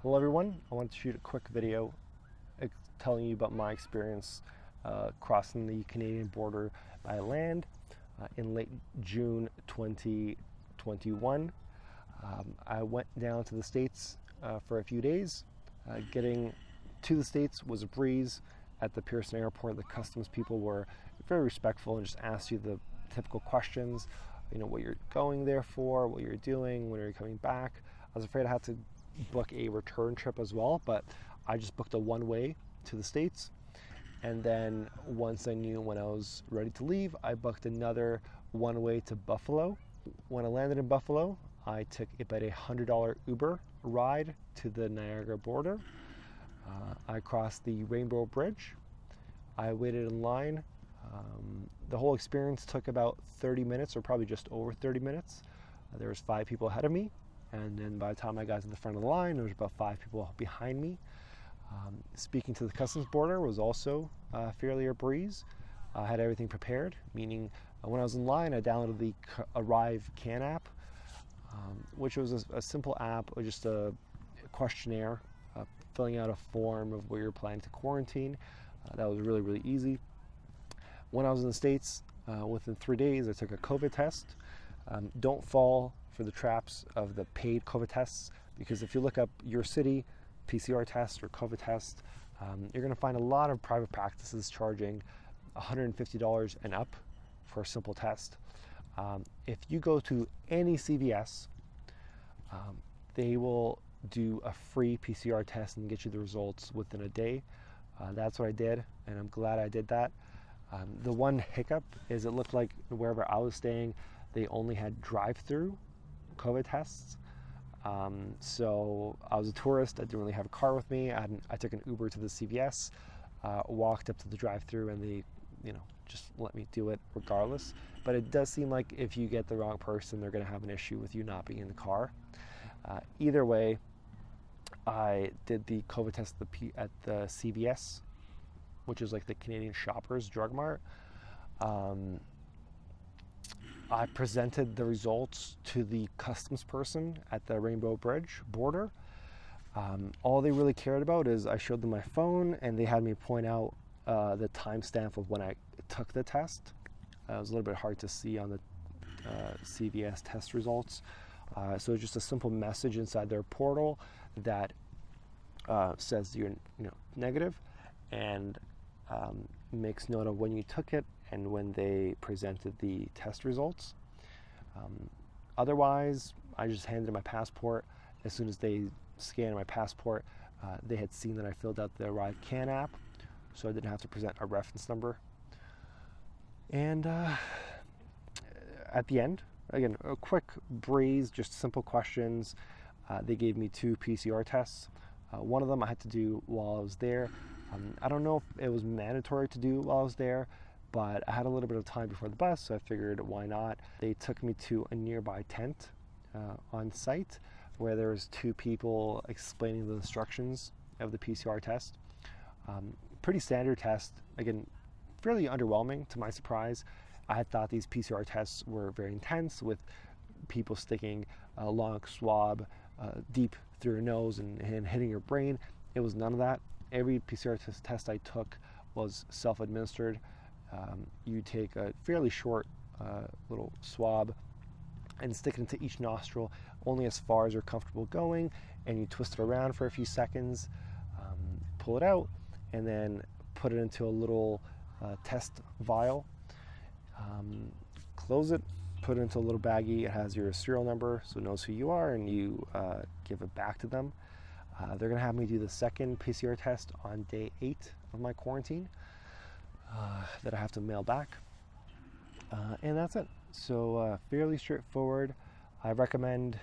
Hello everyone, I wanted to shoot a quick video telling you about my experience crossing the Canadian border by land in late June 2021. I went down to the States for a few days. Getting to the States was a breeze. At the Pearson airport, the customs people were very respectful and just asked you the typical questions, what you're going there for, what you're doing, when are you coming back. I was afraid I had to book a return trip as well, but I just booked a one-way to the States. And then once I knew when I was ready to leave, I booked another one-way to Buffalo. When I landed in Buffalo, I took about a $100 Uber ride to the Niagara border. I crossed the Rainbow Bridge. I waited in line. The whole experience took about 30 minutes, or probably just over 30 minutes. There was 5 people ahead of me, and then by the time I got to the front of the line, there was about 5 people behind me. Speaking to the customs border was also fairly a breeze. I had everything prepared, meaning when I was in line, I downloaded the Arrive Can app, which was a simple app, or just a questionnaire, filling out a form of where you're planning to quarantine. That was really, really easy. When I was in the States, within 3 days, I took a COVID test. Don't fall for the traps of the paid COVID tests, because if you look up your city PCR test or COVID test, you're going to find a lot of private practices charging $150 and up for a simple test. If you go to any CVS, they will do a free PCR test and get you the results within a day. That's what I did, and I'm glad I did that. The one hiccup is it looked like wherever I was staying, they only had drive-through COVID tests. So I was a tourist. I didn't really have a car with me. I took an Uber to the CVS, walked up to the drive-through, and they, just let me do it regardless. But it does seem like if you get the wrong person, they're going to have an issue with you not being in the car. Either way, I did the COVID test at the CVS, which is like the Canadian Shoppers Drug Mart. I presented the results to the customs person at the Rainbow Bridge border. All they really cared about is I showed them my phone, and they had me point out the timestamp of when I took the test. It was a little bit hard to see on the CVS test results. So it's just a simple message inside their portal that says you're negative, and makes note of when you took it and when they presented the test results. Otherwise, I just handed my passport. As soon as they scanned my passport, they had seen that I filled out the Arrive Can app, so I didn't have to present a reference number. And at the end, again, a quick breeze, just simple questions. They gave me 2 PCR tests. One of them I had to do while I was there. I don't know if it was mandatory to do while I was there, but I had a little bit of time before the bus, so I figured why not. They took me to a nearby tent on site where there was 2 people explaining the instructions of the PCR test. Pretty standard test. Again, fairly underwhelming to my surprise. I had thought these PCR tests were very intense, with people sticking a long swab deep through your nose and hitting your brain. It was none of that. Every PCR test I took was self-administered. You take a fairly short little swab and stick it into each nostril only as far as you're comfortable going, and you twist it around for a few seconds, pull it out, and then put it into a little test vial. Close it, put it into a little baggie. It has your serial number, so it knows who you are, and you give it back to them. They're going to have me do the second PCR test on day 8 of my quarantine that I have to mail back. And that's it. So fairly straightforward. I recommend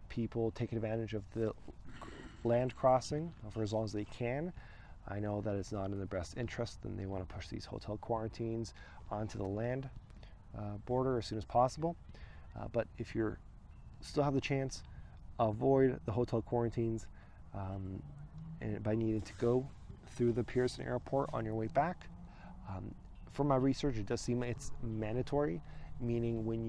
people taking advantage of the land crossing for as long as they can. I know that it's not in their best interest, and they want to push these hotel quarantines onto the land border as soon as possible. But if you're still have the chance, avoid the hotel quarantines and by needing to go through the Pearson airport on your way back. From my research, it does seem it's mandatory, meaning when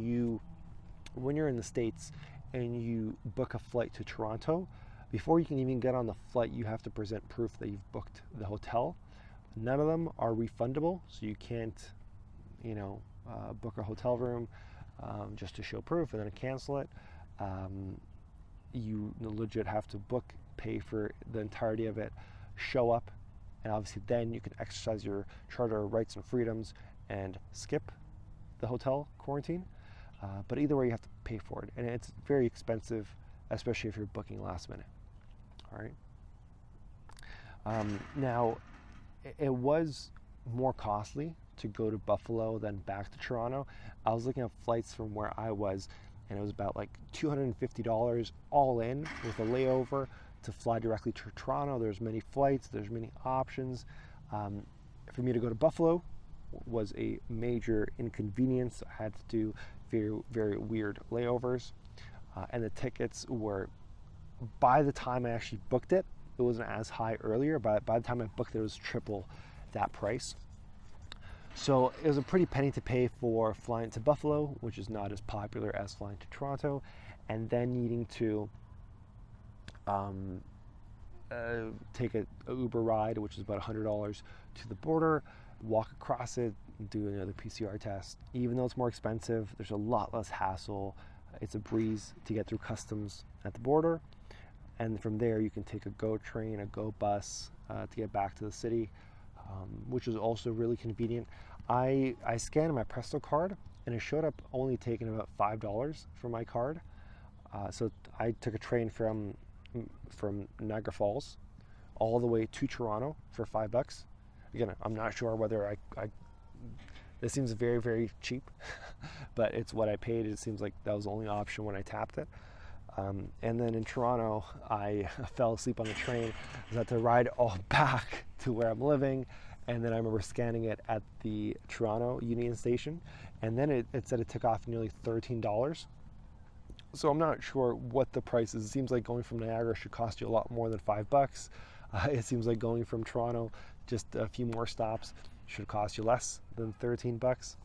you're in the States and you book a flight to Toronto, Before you can even get on the flight, you have to present proof that you've booked the hotel. None of them are refundable, so you can't, book a hotel room just to show proof and then cancel it. You legit have to book, pay for the entirety of it, show up, and obviously then you can exercise your charter rights and freedoms and skip the hotel quarantine. But either way, you have to pay for it, and it's very expensive, especially if you're booking last minute. All right. Now, it was more costly to go to Buffalo than back to Toronto. I was looking at flights from where I was, and it was about like $250 all in with a layover to fly directly to Toronto. There's many flights, there's many options. For me to go to Buffalo was a major inconvenience. I had to do very, very weird layovers, and the tickets were, by the time I actually booked it, it wasn't as high earlier, but by the time I booked it, it was triple that price. So it was a pretty penny to pay for flying to Buffalo, which is not as popular as flying to Toronto, and then needing to take a Uber ride, which is about $100 to the border, walk across it, do another PCR test. Even though it's more expensive, there's a lot less hassle. It's a breeze to get through customs at the border. And from there, you can take a GO train, a GO bus to get back to the city, which is also really convenient. I scanned my Presto card, and it showed up only taking about $5 for my card. So I took a train from Niagara Falls all the way to Toronto for $5. Again, I'm not sure whether I this seems very, very cheap, but it's what I paid. It seems like that was the only option when I tapped it. And then in Toronto, I fell asleep on the train. I had to ride all back to where I'm living. And then I remember scanning it at the Toronto Union Station. And then it said it took off nearly $13. So I'm not sure what the price is. It seems like going from Niagara should cost you a lot more than $5. It seems like going from Toronto, just a few more stops, should cost you less than $13.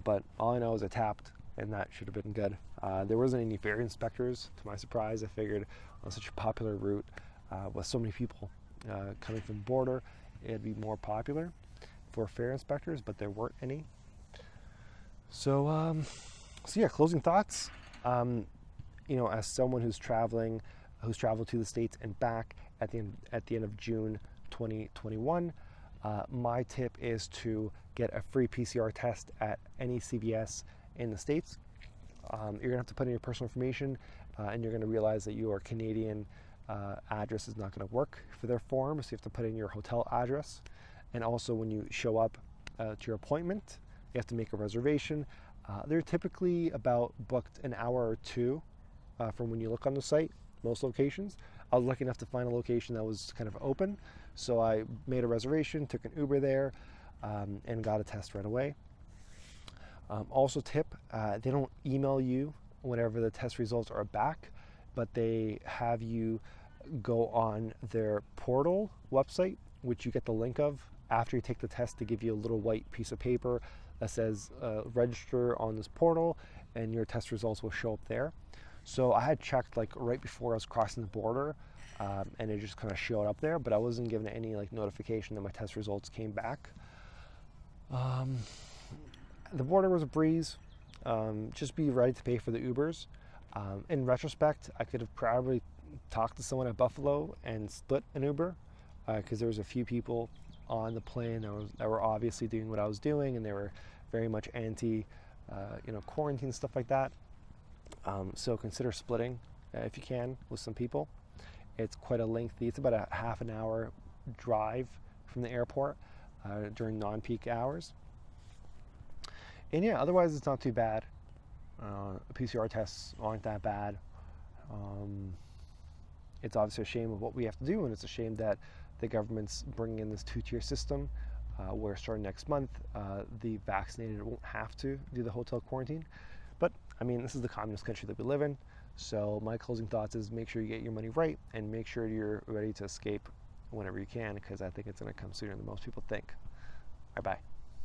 But all I know is I tapped, and that should have been good. There wasn't any fare inspectors, to my surprise. I figured on such a popular route with so many people coming from the border, it'd be more popular for fare inspectors, but there weren't any. So yeah, closing thoughts. As someone who's traveled to the States and back at the end of June 2021, my tip is to get a free PCR test at any CVS in the States. You're gonna have to put in your personal information, and you're gonna realize that your Canadian address is not gonna work for their form, so you have to put in your hotel address. And also, when you show up to your appointment, you have to make a reservation. They're typically about booked an hour or two from when you look on the site, most locations. I was lucky enough to find a location that was kind of open, so I made a reservation, took an Uber there, and got a test right away. Also tip, they don't email you whenever the test results are back, but they have you go on their portal website, which you get the link of after you take the test. To give you a little white piece of paper that says register on this portal, and your test results will show up there. So I had checked like right before I was crossing the border, and it just kind of showed up there, but I wasn't given any like notification that my test results came back. The border was a breeze. Just be ready to pay for the Ubers. In retrospect, I could have probably talked to someone at Buffalo and split an Uber, because there was a few people on the plane that were obviously doing what I was doing, and they were very much anti, quarantine, stuff like that. So consider splitting if you can with some people. It's quite a lengthy. It's about a half an hour drive from the airport during non-peak hours. And yeah, otherwise it's not too bad. PCR tests aren't that bad. It's obviously a shame of what we have to do, and it's a shame that the government's bringing in this two-tier system where starting next month, the vaccinated won't have to do the hotel quarantine. But I mean, this is the communist country that we live in. So my closing thoughts is make sure you get your money right, and make sure you're ready to escape whenever you can, because I think it's going to come sooner than most people think. All right, bye.